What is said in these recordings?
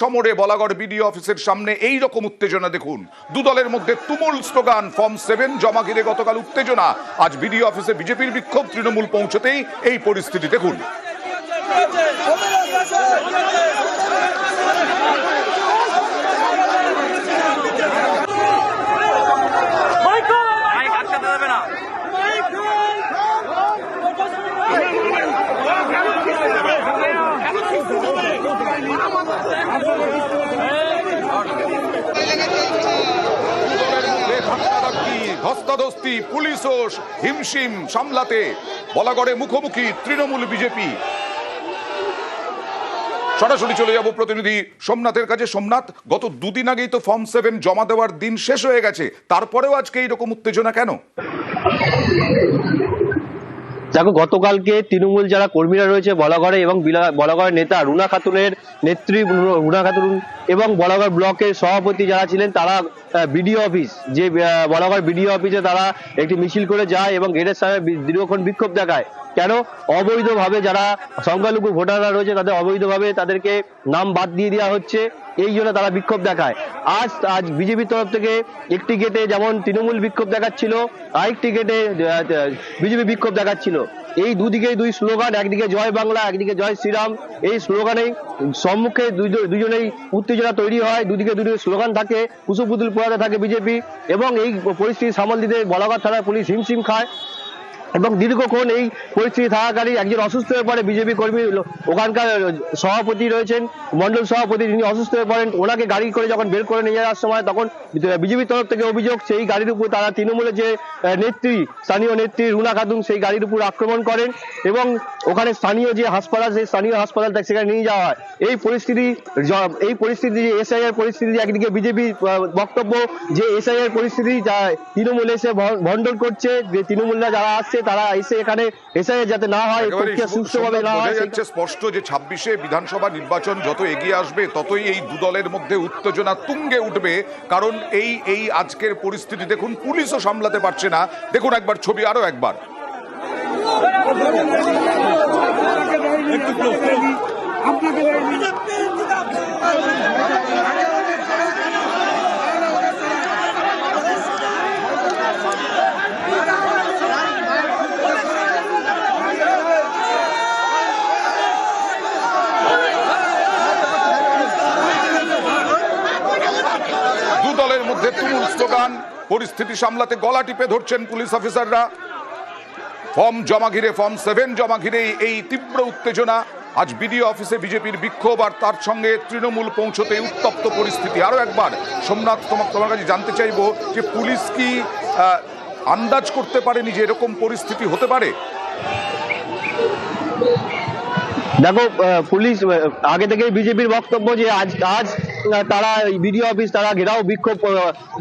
সমরে Balagarh BDO অফিসের সামনে এই রকম উত্তেজনা দেখুন। দু দলের মধ্যে তুমুল স্লোগান, ফর্ম 7 জমা ঘিরে গতকাল উত্তেজনা। আজ বিডিও অফিসে বিজেপির বিক্ষোভ, তৃণমূল পৌঁছতেই এই পরিস্থিতি দেখুন। ধস্তাধস্তি, পুলিশও হিমশিম সামলাতে বলাগড়ে মুখোমুখি তৃণমূল বিজেপি। সরাসরি চলে যাব প্রতিনিধি সোমনাথের কাছে। সোমনাথ, গত দুদিন আগেই তো ফর্ম 7 জমা দেওয়ার দিন শেষ হয়ে গেছে, তারপরেও আজকে এইরকম উত্তেজনা কেন? দেখো, গতকালকে তৃণমূল যারা কর্মীরা রয়েছে বলাগড়ে এবং বলাগড়ের নেতা রুনা খাতুনের নেত্রী রুনা খাতুন এবং বলাগড় ব্লকের সভাপতি যারা ছিলেন তারা বিডিও অফিস, যে বলাগড় বিডিও অফিসে তারা একটি মিছিল করে যায় এবং গেটের সামনে দীর্ঘক্ষণ বিক্ষোভ দেখায়। কেন? অবৈধভাবে যারা সংখ্যালঘু ভোটাররা রয়েছে তাদের অবৈধভাবে তাদেরকে নাম বাদ দিয়ে দেওয়া হচ্ছে, এই জন্য তারা বিক্ষোভ দেখায়। আজ বিজেপির তরফ থেকে একটি গেটে যেমন তৃণমূল বিক্ষোভ দেখাচ্ছিল, আরেকটি গেটে বিজেপি বিক্ষোভ দেখাচ্ছিল। এই দুদিকে দুই স্লোগান, একদিকে জয় বাংলা, একদিকে জয় শ্রীরাম। এই স্লোগানেই সম্মুখে দুজনেই উত্তেজনা তৈরি হয়। দুদিকে দুটি স্লোগান থাকে, কুসুপুতুল পোড়াতে থাকে বিজেপি, এবং এই পরিস্থিতি সামাল দিতে বলাগড় থানার পুলিশ হিমশিম খায়। এবং দীর্ঘক্ষণ এই পরিস্থিতি থাকাকালীন একজন অসুস্থ হয়ে পড়ে বিজেপি কর্মী, ওখানকার সভাপতি রয়েছেন, মন্ডল সভাপতি, তিনি অসুস্থ হয়ে পড়েন। ওনাকে গাড়ি করে যখন বের করে নিয়ে যাওয়ার সময় তখন বিজেপির তরফ থেকে অভিযোগ, সেই গাড়ির উপর তারা তৃণমূলের যে নেত্রী, স্থানীয় নেত্রী রুনা খাতুন, সেই গাড়ির উপর আক্রমণ করেন এবং ওখানে স্থানীয় যে হাসপাতাল, সেই স্থানীয় হাসপাতাল সেখানে নিয়ে যাওয়া হয়। এই পরিস্থিতি যে এসআইআর পরিস্থিতি, একদিকে বিজেপি বক্তব্য যে এসআইআর পরিস্থিতি তৃণমূল এসে ভণ্ডল করছে, যে তৃণমূলরা যারা আসছে তারা এসে এখানে এসআইআর যাতে না হয়, প্রক্রিয়া সুষ্ঠুভাবে না হয়। স্পষ্ট যে 26-এ বিধানসভা নির্বাচন যত এগিয়ে আসবে ততই এই দু দলের মধ্যে উত্তেজনা তুঙ্গে উঠবে। কারণ এই আজকের পরিস্থিতি দেখুন, পুলিশও সামলাতে পারছে না। দেখুন একবার ছবি, আরো একবার। দলের মধ্যে তুমুল স্লোগান, পরিস্থিতি সামলাতে গলা টিপে ধরছেন পুলিশ অফিসাররা। ফর্ম জমা ঘিরে, ফর্ম 7 জমা ঘিরে এই তীব্র উত্তেজনা। আজ বিডিও অফিসে বিজেপির বিক্ষোভ, আর তার সঙ্গে তৃণমূল পৌঁছতে উত্তপ্ত পরিস্থিতি। আরো একবার সোমনাথ, তোমার কাছে জানতে চাইবো যে পুলিশ কি আন্দাজ করতে পারেনি যে এরকম পরিস্থিতি হতে পারে? দেখো, পুলিশ আগে থেকে বিজেপির বক্তব্য যে আজ তারা বিডিও অফিস তারা ঘেরাও বিক্ষোভ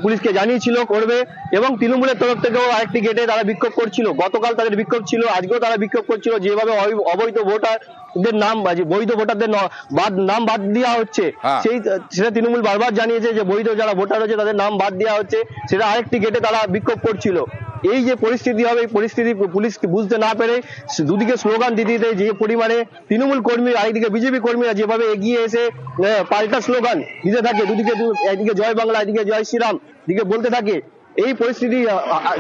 পুলিশকে জানিয়েছিল করবে, এবং তৃণমূলের তরফ থেকেও আরেকটি গেটে তারা বিক্ষোভ করছিল। গতকাল তাদের বিক্ষোভ ছিল, আজকেও তারা বিক্ষোভ করছিল। যেভাবে অবৈধ ভোটারদের নাম, বৈধ ভোটারদের নাম বাদ দেওয়া হচ্ছে, সেটা তৃণমূল বারবার জানিয়েছে যে বৈধ যারা ভোটার রয়েছে তাদের নাম বাদ দেওয়া হচ্ছে, সেটা আরেকটি গেটে তারা বিক্ষোভ করছিল। এই যে পরিস্থিতি হবে, এই পরিস্থিতি পুলিশ বুঝতে না পেরে দুদিকে স্লোগান দিতে দিতে যে পরিমাণে তৃণমূল কর্মী, আরেকদিকে বিজেপি কর্মীরা যেভাবে এগিয়ে এসে পাল্টা স্লোগান দিতে থাকে, দুদিকে একদিকে জয় বাংলা, একদিকে জয় শ্রীরাম দিকে বলতে থাকে, এই পরিস্থিতি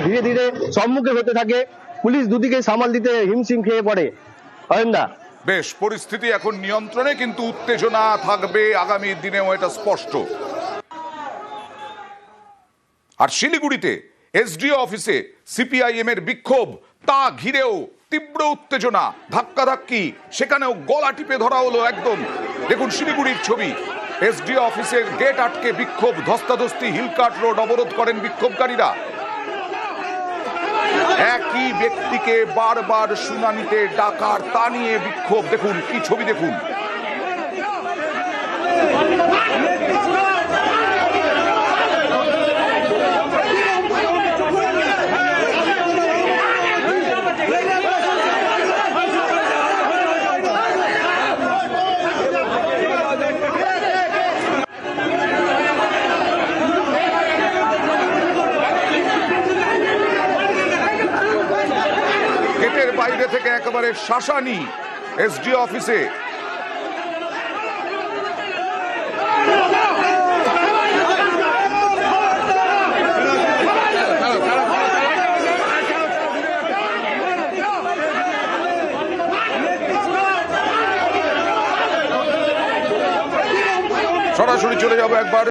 ধীরে ধীরে সম্মুখে হতে থাকে। পুলিশ দুদিকে সামাল দিতে হিমশিম খেয়ে পড়ে। অয়ন্দা, বেশ, পরিস্থিতি এখন নিয়ন্ত্রণে, কিন্তু উত্তেজনা থাকবে আগামী দিনেও, এটা স্পষ্ট। আর শিলিগুড়িতে এসডিও অফিসে সিপিআইএম এর বিক্ষোভ, তা ঘিরেও তীব্র উত্তেজনা, ধাক্কাধাক্কি, সেখানেও গলা টিপে ধরা হলো একদম। দেখুন শিলিগুড়ির ছবি, এসডিও অফিসের গেট আটকে বিক্ষোভ, ধস্তাধস্তি, হিলকাট রোড অবরোধ করেন বিক্ষোভকারীরা। একই ব্যক্তিকে বারবার শুনানিতে ডাকার, তা নিয়ে বিক্ষোভ। দেখুন কি ছবি, দেখুন। বাইরে থেকে একেবারে শাসানি এসডিও অফিসে সরাসরি চলে যাব একবার